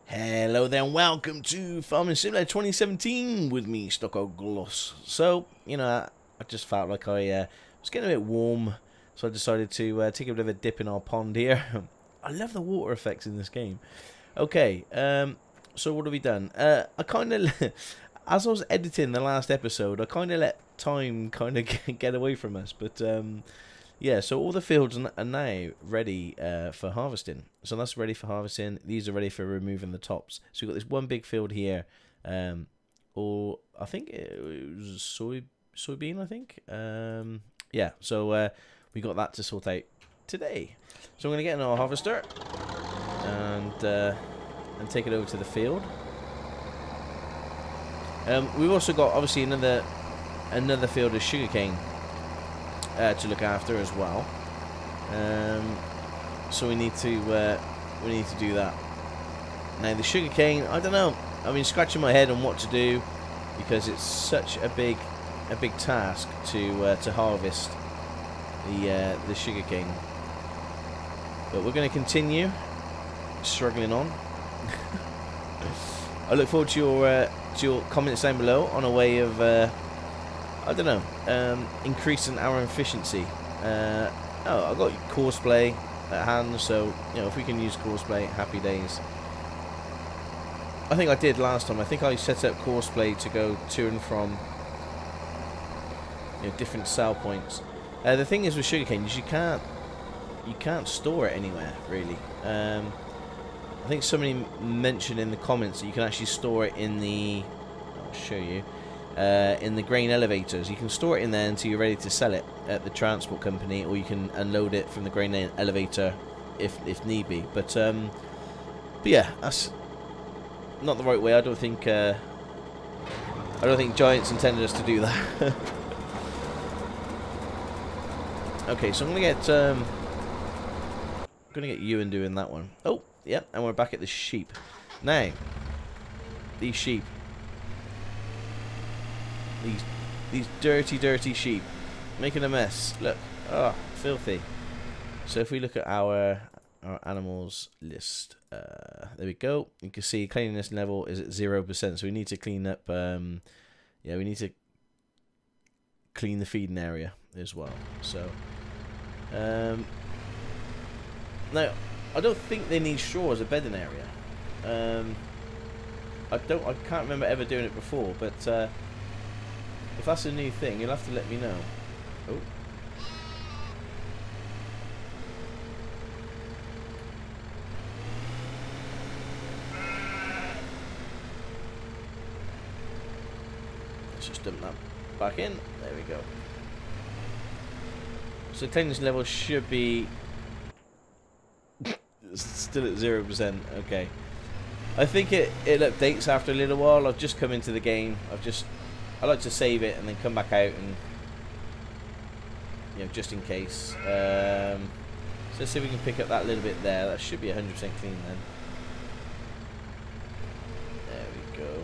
Hello there and welcome to Farming Simulator 2017 with me, Stockoglaws. So, I just felt like I was getting a bit warm, so I decided to take a bit of a dip in our pond here. I love the water effects in this game. Okay, so what have we done? I kind of, as I was editing the last episode, I kind of let time kind of get away from us, but yeah, so all the fields are now ready for harvesting. So that's ready for harvesting. These are ready for removing the tops. So we've got this one big field here, or I think it was soybean, I think. Yeah, so we got that to sort out today. So I'm going to get in our harvester and take it over to the field. We've also got obviously another field of sugarcane to look after as well. So we need to do that. Now the sugarcane, I don't know. I've been scratching my head on what to do because it's such a big task to harvest the sugarcane. But we're going to continue struggling on. I look forward to your comments down below on a way of I don't know, increasing our efficiency. Oh, I've got courseplay at hand, so if we can use courseplay, happy days. I think I did last time. I think I set up courseplay to go to and from different sell points. The thing is with sugarcane is you can't store it anywhere really. I think somebody mentioned in the comments that you can actually store it in the. I'll show you. In the grain elevators. You can store it in there until you're ready to sell it at the transport company, or you can unload it from the grain elevator if need be. But yeah, that's not the right way. I don't think Giants intended us to do that. Okay, so I'm gonna get Ewan doing that one. Oh, yep, and we're back at the sheep. Now, these sheep. These dirty sheep making a mess. Look, filthy. So if we look at our animals list, there we go. You can see cleanliness level is at 0%. So we need to clean up. Yeah, we need to clean the feeding area as well. So now I don't think they need straw as a bedding area. I can't remember ever doing it before, but. If that's a new thing, you'll have to let me know. Oh. Let's just dump that back in. There we go. So cleanliness level should be still at 0%. Okay. I think it updates after a little while. I've just come into the game. I like to save it and then come back out and just in case. So let's see if we can pick up that little bit there. That should be 100% clean then. There we go.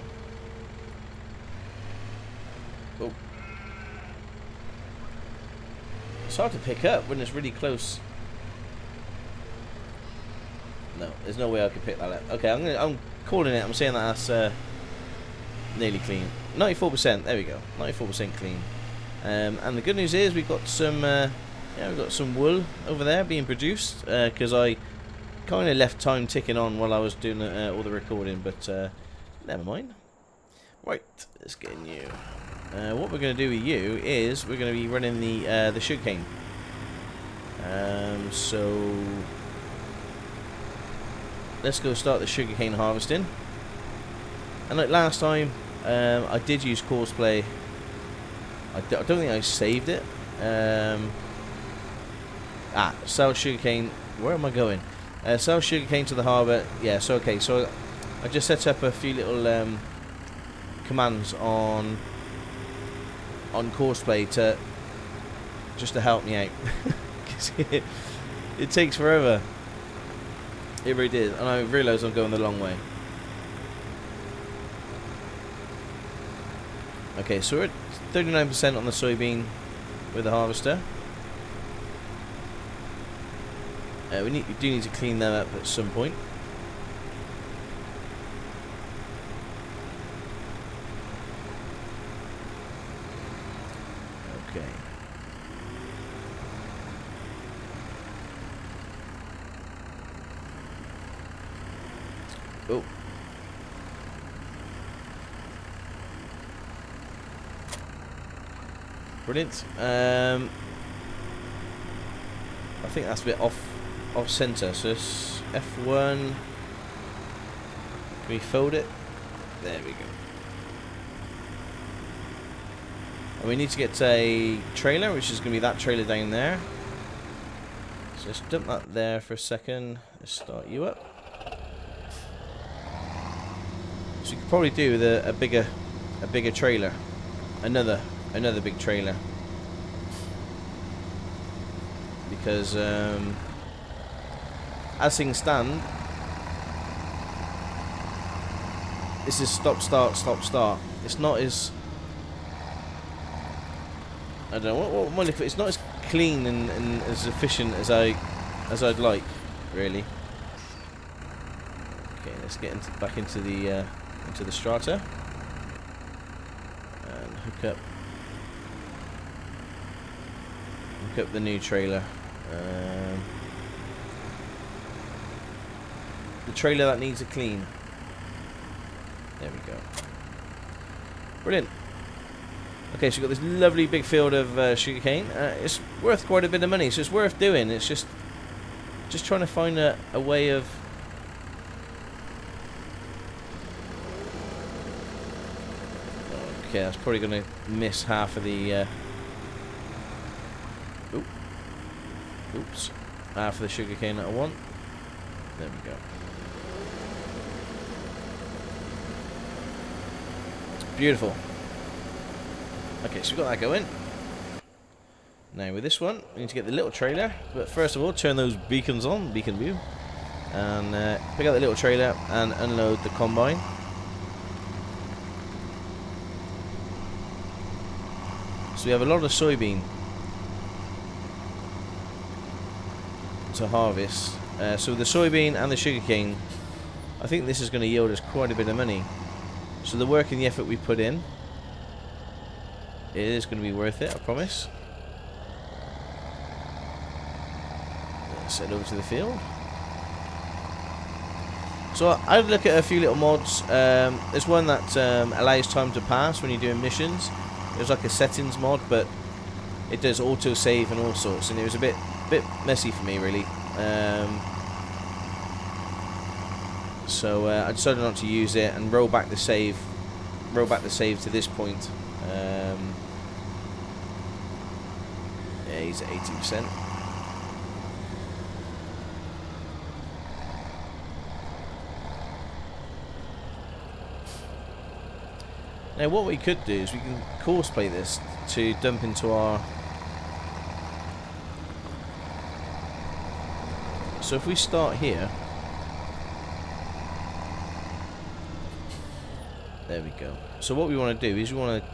Oh, it's hard to pick up when it's really close. No, there's no way I could pick that up. Okay, I'm calling it. I'm saying that that's nearly clean. 94%. There we go. 94% clean. And the good news is we've got some wool over there being produced because I kind of left time ticking on while I was doing all the recording, but never mind. Right, let's get in you. What we're going to do with you is we're going to be running the sugarcane. So let's go start the sugarcane harvesting. And like last time, I did use courseplay. I don't think I saved it. Sell sugarcane. Where am I going? Sell sugarcane to the harbour. Yeah, so okay. So I just set up a few little commands on courseplay just to help me out. Because it takes forever. It really did, and I realise I'm going the long way. Okay, so we're at 39% on the soybean with the harvester. We do need to clean them up at some point. Oh. Brilliant. I think that's a bit off center. So it's F1. Can we fold it? There we go. And we need to get a trailer, which is going to be that trailer down there. So let's dump that there for a second. Let's start you up. So you could probably do with a bigger trailer, another big trailer, because as things stand, this is stop start stop start. It's not as, I don't know what am I looking for? It's not as clean and as efficient as I'd like, really. Okay, let's get back into the strata and hook up the new trailer. The trailer that needs a clean. There we go. Brilliant. Okay, so we've got this lovely big field of sugarcane. It's worth quite a bit of money, so it's worth doing. It's just trying to find a way of... Okay, that's probably going to miss half of the... Oops. Half of the sugarcane that I want. There we go. It's beautiful. Okay, so we've got that going. Now with this one, we need to get the little trailer. But first of all, turn those beacons on, beacon view. And pick out the little trailer and unload the combine. So we have a lot of soybean to harvest. So the soybean and the sugarcane, I think this is going to yield us quite a bit of money. So the work and the effort we put in, it is going to be worth it, I promise. Let's head over to the field. So I'd look at a few little mods. There's one that allows time to pass when you're doing missions. There's like a settings mod, but it does auto save and all sorts, and it was a bit messy for me, really. So I decided not to use it and roll back the save to this point. Yeah, he's at 80%. Now what we could do is we can course play this to dump into our... So if we start here, there we go. So what we want to do is we want to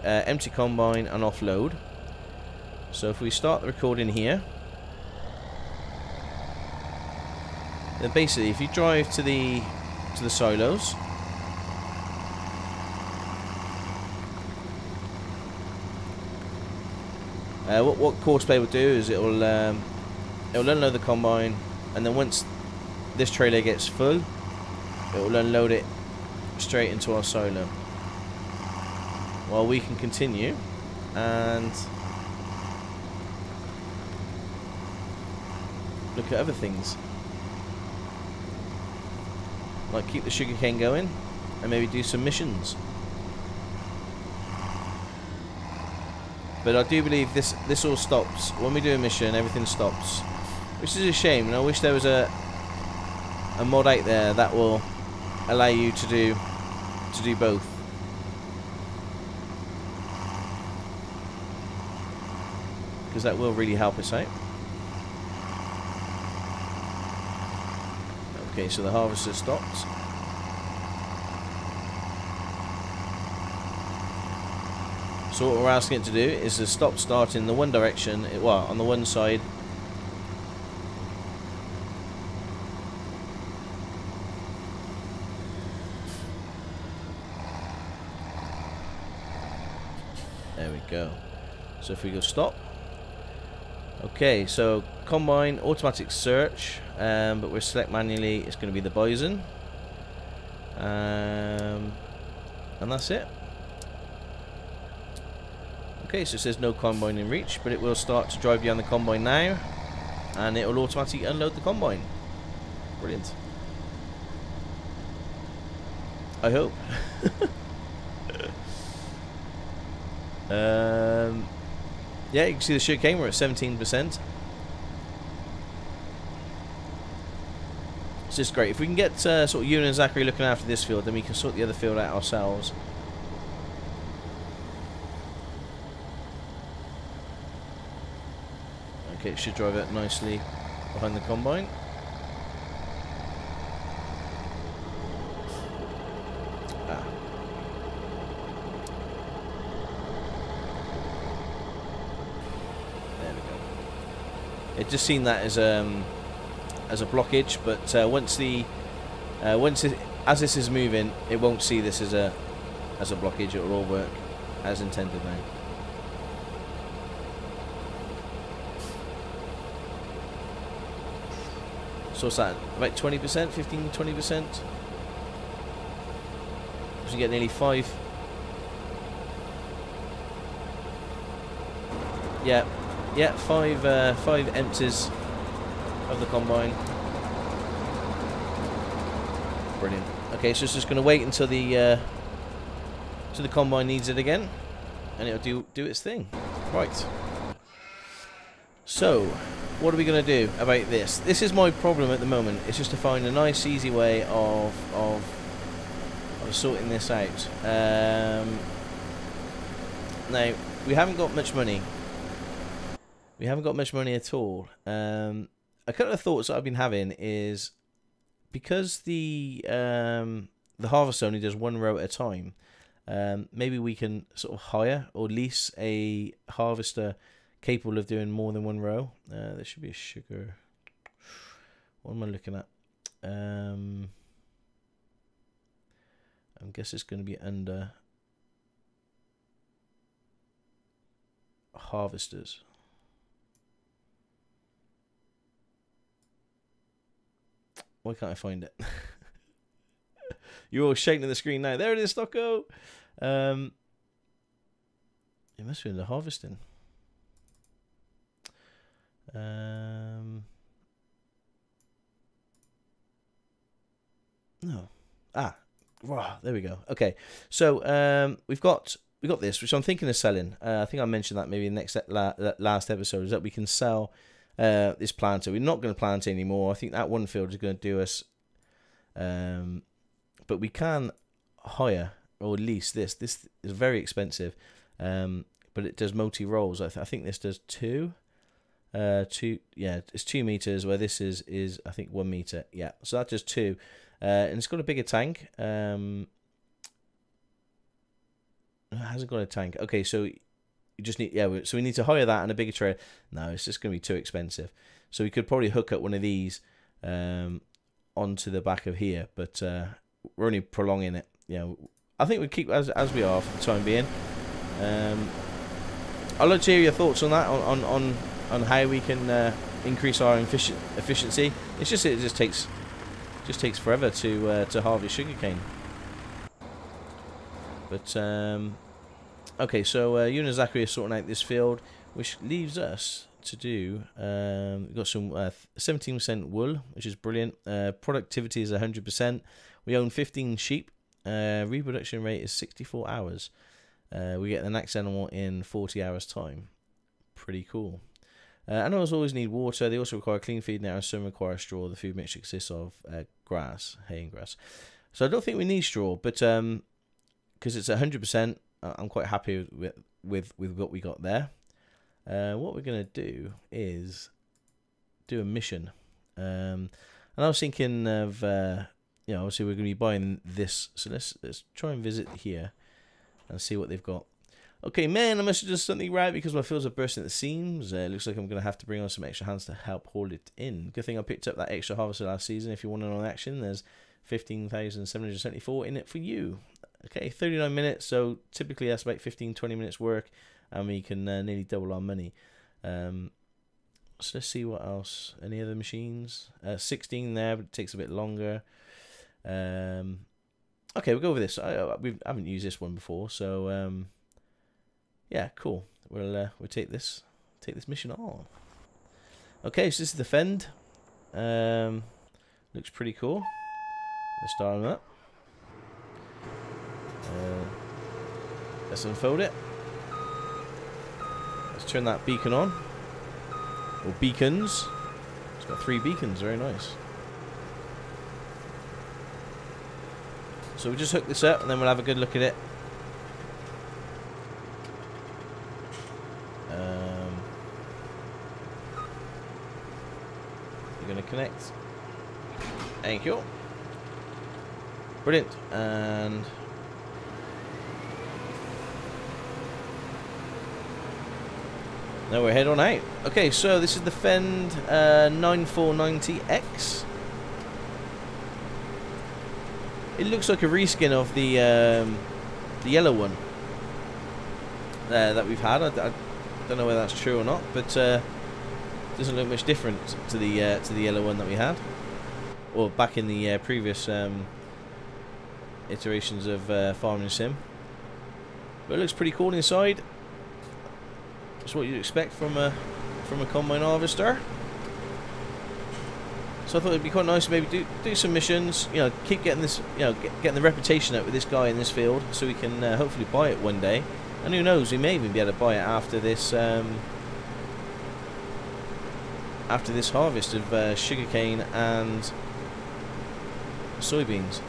empty combine and offload. So if we start the recording here, then basically if you drive to the silos, what course play will do is it will unload the combine, and then once this trailer gets full, it will unload it straight into our silo, while we can continue and look at other things, like keep the sugarcane going and maybe do some missions. But I do believe this all stops when we do a mission. Everything stops, which is a shame. And I wish there was a mod out there that will allow you to do both. Because that will really help us out. Okay, so the harvester stopped. So what we're asking it to do is to start in the one direction, well, on the one side. There we go. So if we go stop. Okay, so combine, automatic search, but we're select manually, it's going to be the bison. And that's it. Okay, so it says no combine in reach, but it will start to drive behind the combine now, and it will automatically unload the combine. Brilliant. I hope. Yeah, you can see the sugarcane, we're at 17%. It's just great. If we can get sort of Ewan and Zachary looking after this field, then we can sort the other field out ourselves. Okay, it should drive it nicely behind the combine. Ah. There we go. It just seen that as a blockage, but as this is moving, it won't see this as a blockage. It will all work as intended now. So what's that? About 20%, 15, 20%. So you get nearly 5. Yeah, 5 empties of the combine. Brilliant. Okay, so it's just going to wait until the combine needs it again, and it'll do its thing. Right. So, what are we going to do about this? This is my problem at the moment. It's just to find a nice, easy way of sorting this out. Now, we haven't got much money. We haven't got much money at all. A couple of thoughts that I've been having is, because the harvester only does 1 row at a time, maybe we can sort of hire or lease a harvester capable of doing more than 1 row. There should be a sugar. What am I looking at? I guess it's going to be under harvesters. Why can't I find it? You're all shaking the screen now. There it is, Stocko. It must be in the harvesting. No. Wow, there we go. Okay, so we've got this, which I'm thinking of selling. I think I mentioned that maybe in the next last episode, is that we can sell this planter. We're not going to plant anymore. I think that one field is going to do us. But we can hire or lease this. This is very expensive, but it does multi-rolls. I think this does 2. Yeah, it's 2 meters, where this is I think 1 meter. Yeah, so that does 2, and it's got a bigger tank. It hasn't got a tank. Okay, so you just need, so we need to hire that and a bigger trailer. No, it's just going to be too expensive. So we could probably hook up one of these onto the back of here, but we're only prolonging it. I think we keep as we are for the time being. I'd like to hear your thoughts on that, on how we can increase our efficiency. It just takes forever to harvest sugarcane. But okay, so you and Zachary are sorting out this field, which leaves us to do. We've got some 17% wool, which is brilliant. Productivity is 100%. We own 15 sheep. Reproduction rate is 64 hours. We get the next animal in 40 hours time. Pretty cool. Animals always need water. They also require clean feed now, and some require straw. The food mixture consists of grass, hay and grass. So I don't think we need straw, but because it's 100%, I'm quite happy with what we got there. What we're going to do is do a mission. And I was thinking of, obviously we're going to be buying this. So let's try and visit here and see what they've got. Okay, man, I must have done something right because my fields are bursting at the seams. It looks like I'm going to have to bring on some extra hands to help hold it in. Good thing I picked up that extra harvester last season. If you want to know action, there's 15,774 in it for you. Okay, 39 minutes, so typically that's about 15-20 minutes work, and we can nearly double our money. So let's see what else. Any other machines? 16 there, but it takes a bit longer. Okay, we'll go over this. We haven't used this one before, so yeah, cool. We'll take this mission on. Okay, so this is the fend. Looks pretty cool. Let's start on that. Let's unfold it. Let's turn that beacon on. Or beacons. It's got 3 beacons, very nice. So we'll just hook this up and then we'll have a good look at it. You're going to connect. Thank you. Brilliant. And now we're head on out. Okay, so this is the Fend 9490X. It looks like a reskin of the yellow one that we've had. I don't know whether that's true or not, but doesn't look much different to the yellow one that we had, or back in the previous iterations of Farming Sim. But it looks pretty cool inside. That's what you'd expect from a combine harvester. So I thought it'd be quite nice to maybe do some missions. You know, keep getting this, you know, getting the reputation up with this guy in this field, so we can hopefully buy it one day. And who knows, we may even be able to buy it after this harvest of sugarcane and soybeans.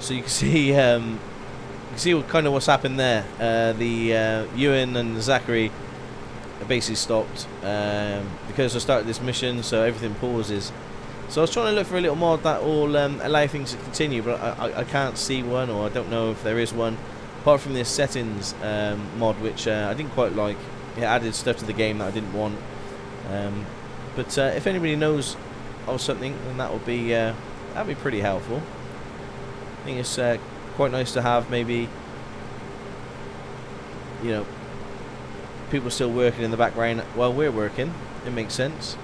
So you can see kind of what's happened there. Ewan and Zachary basically stopped because I started this mission, so everything pauses. So I was trying to look for a little mod that will allow things to continue, but I can't see one, or I don't know if there is one, apart from this settings mod, which I didn't quite like. It added stuff to the game that I didn't want. But if anybody knows of something, then that'd be pretty helpful. I think it's quite nice to have, maybe, you know, people still working in the background while we're working. It makes sense.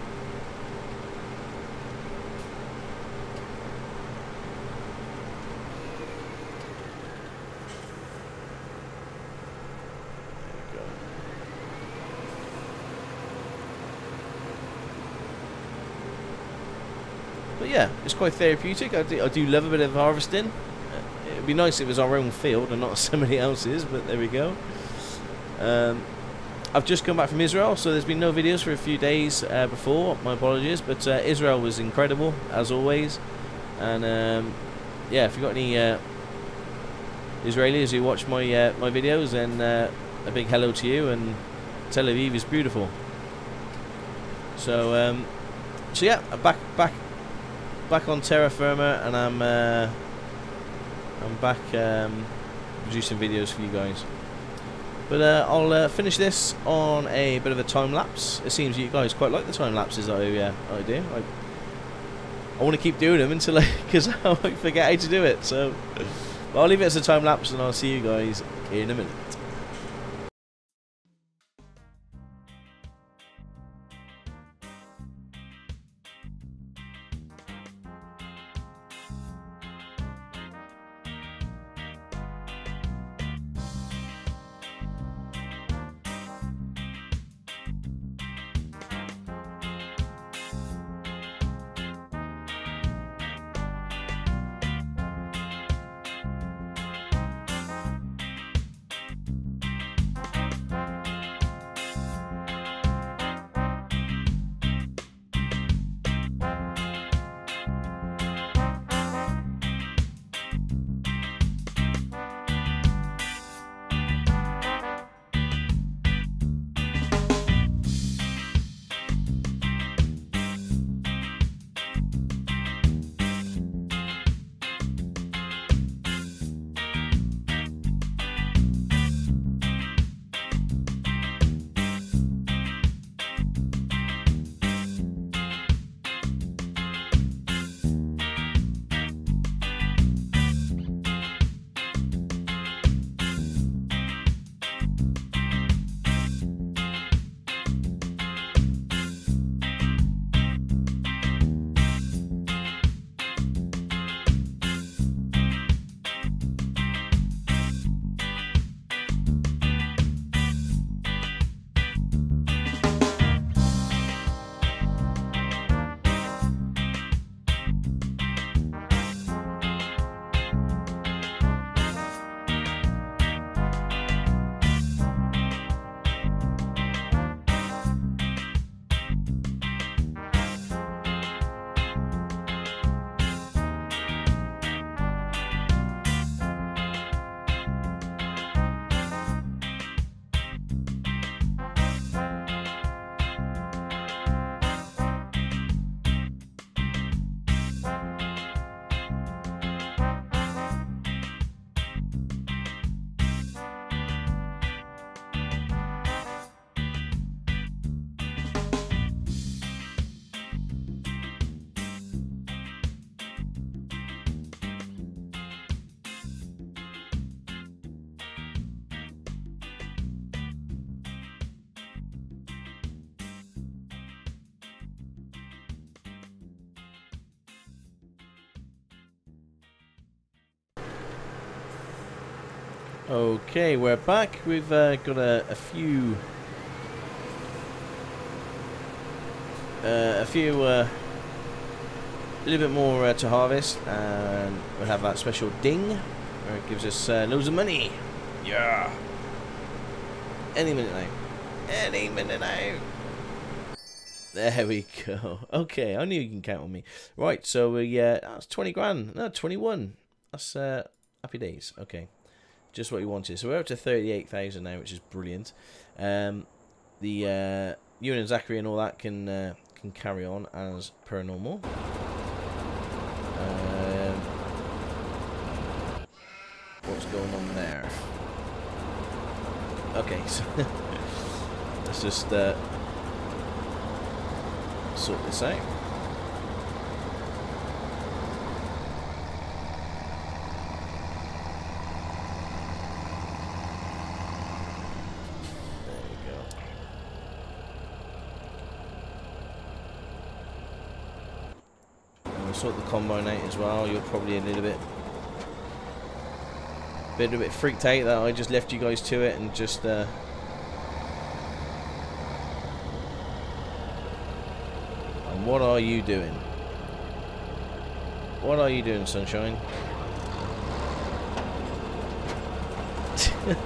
There we go. But yeah, it's quite therapeutic. I do love a bit of harvesting. It'd be nice if it was our own field and not somebody else's, but there we go. I've just come back from Israel, so there's been no videos for a few days before. My apologies, but Israel was incredible as always. And yeah, if you've got any Israelis who watch my videos, then a big hello to you. And Tel Aviv is beautiful. So yeah, back on terra firma, and I'm back producing videos for you guys. But I'll finish this on a bit of a time lapse. It seems you guys quite like the time lapses that I do. I want to keep doing them until because I might forget how to do it. So but I'll leave it as a time lapse, and I'll see you guys in a minute. Okay, we're back. We've got a little bit more to harvest, and we'll have that special ding where it gives us loads of money. Yeah. Any minute now. Any minute now. There we go. Okay, I knew you can count on me. Right, so that's 20 grand. No, 21. That's happy days. Okay, just what you wanted. So we're up to 38,000 now, which is brilliant. You and Zachary and all that can carry on as per normal. What's going on there? Okay, so let's just sort this out. There we go. And we'll sort the combine out as well. You're probably a little bit freaked out that I just left you guys to it and just and what are you doing? What are you doing, sunshine? Okay.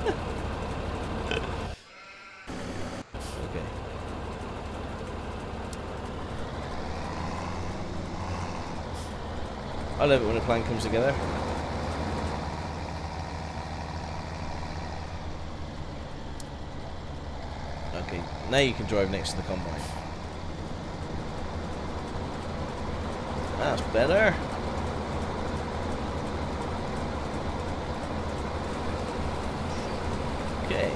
I love it when a plan comes together. Okay, now you can drive next to the combine. That's better. Okay.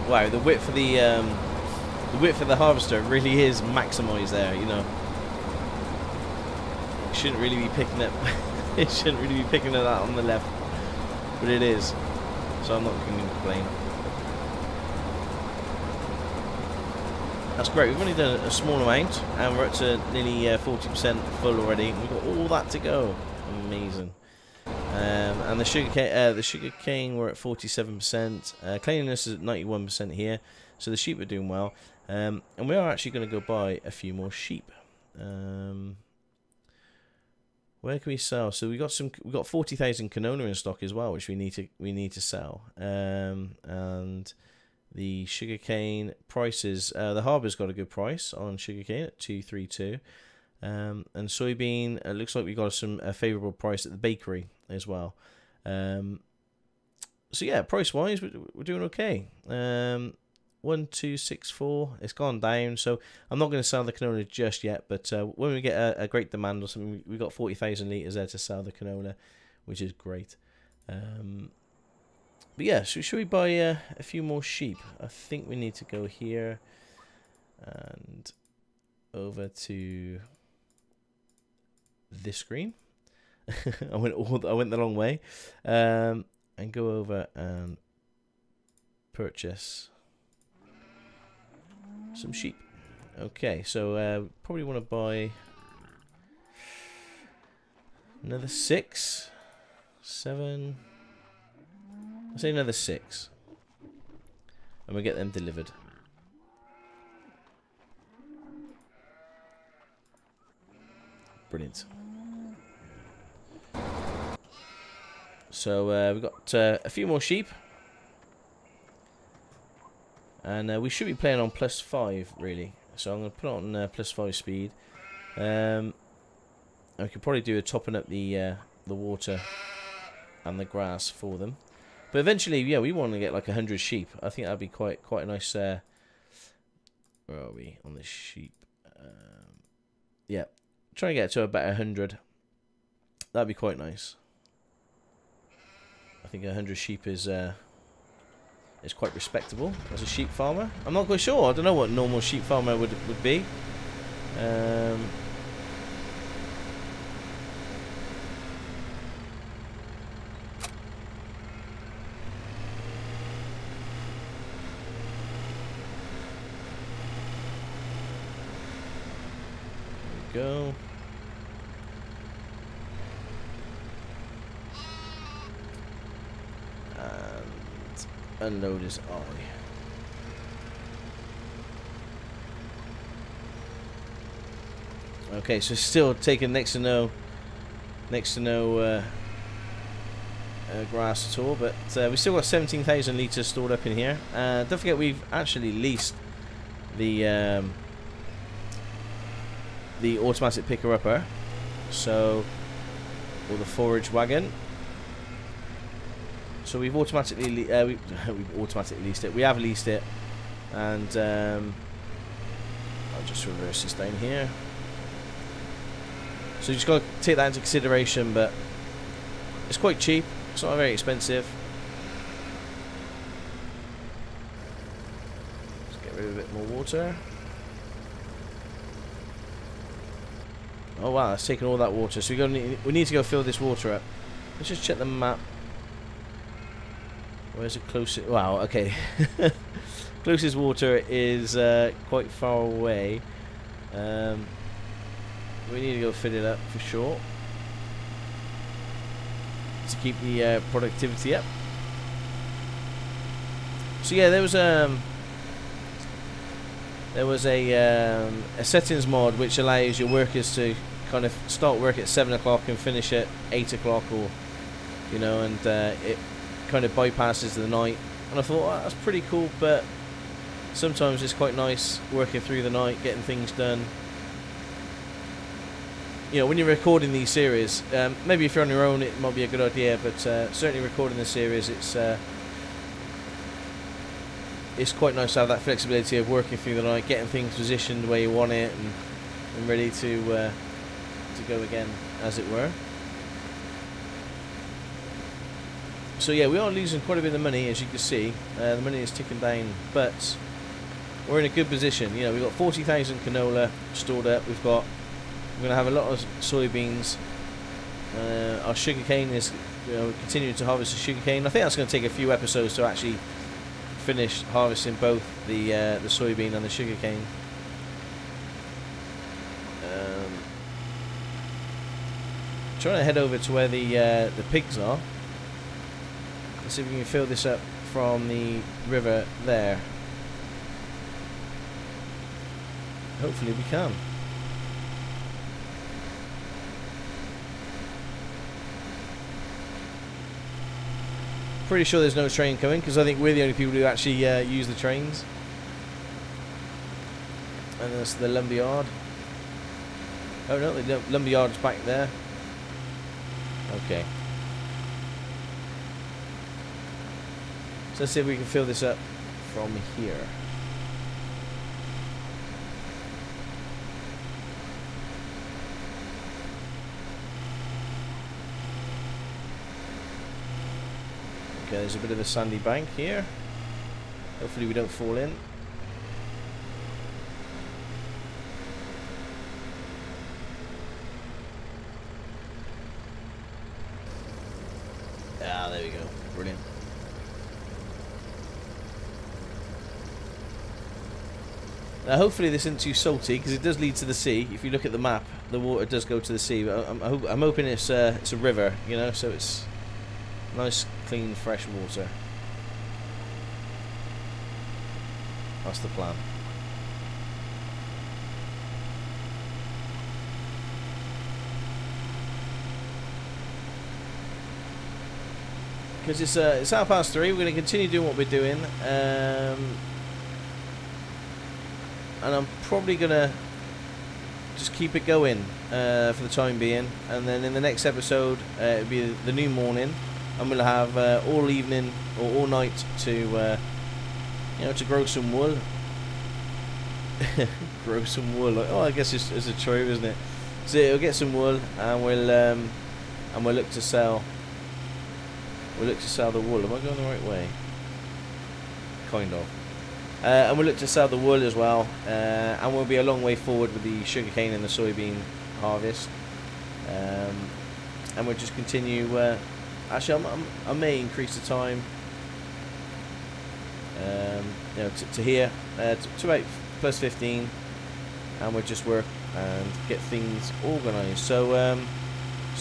Wow, the width of the harvester really is maximised there. You know, it shouldn't really be picking up. It shouldn't really be picking it up on the left, but it is. So I'm not going to complain. That's great. We've only done a small amount, and we're up to nearly 40% full already. We've got all that to go. Amazing. And the sugar cane we're at 47%. Cleanliness is at 91% here, so the sheep are doing well. And we are actually going to go buy a few more sheep. Where can we sell? So we got 40,000 canola in stock as well, which we need to sell. And the sugarcane prices, the harbour's got a good price on sugarcane at 232, and soybean. It looks like we got a favourable price at the bakery as well. So yeah, price wise, we're doing okay. 1264. It's gone down, so I'm not going to sell the canola just yet. But when we get a great demand or something, we got 40,000 litres there to sell the canola, which is great. But yeah, so should we buy a few more sheep? I think we need to go here and over to this screen. I went the long way, and go over and purchase some sheep. Okay, so probably want to buy another 6, 7. I'll say another 6, and we'll get them delivered. Brilliant. So we've got a few more sheep, and we should be playing on +5 really. So I'm going to put it on +5 speed. I could probably do a topping up the water and the grass for them. But eventually, yeah, we want to get like 100 sheep. I think that'd be quite a nice. Where are we on the sheep? Yeah, try and get to about 100. That'd be quite nice. I think 100 sheep is quite respectable as a sheep farmer. I'm not quite sure. I don't know what normal sheep farmer would be. Go. unload his eye. Okay, so still taking next to no grass at all, but we've still got 17,000 litres stored up in here. Don't forget we've actually leased the automatic picker-upper, so, or the forage wagon. So we've automatically we've automatically leased it. We have leased it, and I'll just reverse this down here. So you just got to take that into consideration, but it's quite cheap. It's not very expensive. Let's get rid of a bit more water. Oh wow, it's taken all that water. So we need to go fill this water up. Let's just check the map. Where's the closest? Wow, okay. Closest water is quite far away. We need to go fill it up for sure to keep the productivity up. So yeah, there was a settings mod which allows your workers to kind of start work at 7 o'clock and finish at 8 o'clock, or you know, and it kind of bypasses the night. And I thought, oh, that's pretty cool, but sometimes it's quite nice working through the night, getting things done. You know, when you're recording these series, maybe if you're on your own it might be a good idea, but certainly recording the series, it's quite nice to have that flexibility of working through the night, getting things positioned where you want it, and ready to go again, as it were. So yeah, we are losing quite a bit of money, as you can see. The money is ticking down, but we're in a good position. You know, we've got 40,000 canola stored up. We're going to have a lot of soybeans. Our sugarcane is, you know, continuing to harvest the sugarcane. I think that's going to take a few episodes to actually finish harvesting both the soybean and the sugarcane. Trying to head over to where the pigs are. Let's see if we can fill this up from the river there. Hopefully we can. Pretty sure there's no train coming, because I think we're the only people who actually use the trains. And there's the lumberyard. Oh no, the lumberyard's back there. Okay. So let's see if we can fill this up from here. Okay, there's a bit of a sandy bank here. Hopefully we don't fall in. Ah, there we go. Brilliant. Now hopefully this isn't too salty, because it does lead to the sea. If you look at the map, the water does go to the sea. But I'm hoping it's a river, you know, so it's nice, clean, fresh water. That's the plan. Because it's 3:30. We're going to continue doing what we're doing, and I'm probably going to just keep it going for the time being. And then in the next episode, it'll be the new morning. I'm going to have all evening or all night to, you know, to grow some wool. Grow some wool. Oh, I guess it's a chore, isn't it? So we'll get some wool, and we'll look to sell. We'll look to sell the wool. Am I going the right way? Kind of. And we'll look to sell the wool as well. And we'll be a long way forward with the sugarcane and the soybean harvest. And we'll just continue. Actually, I may increase the time. You know, to here, to about +15, and we'll just work and get things organised. So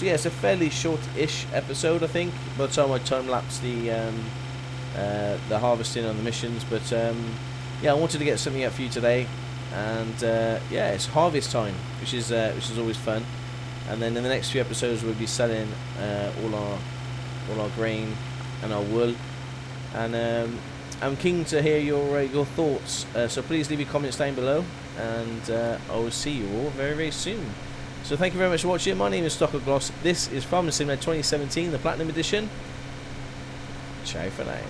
yeah, it's a fairly short-ish episode, I think. By the time I time lapse the the harvesting on the missions. But yeah, I wanted to get something out for you today, and yeah, it's harvest time, which is always fun. And then in the next few episodes, we'll be selling all our grain and our wool. And I'm keen to hear your thoughts. So please leave your comments down below, and I will see you all very, very soon. So thank you very much for watching. My name is Stockoglaws. This is Farming Simulator 2017, the Platinum Edition. Ciao for now.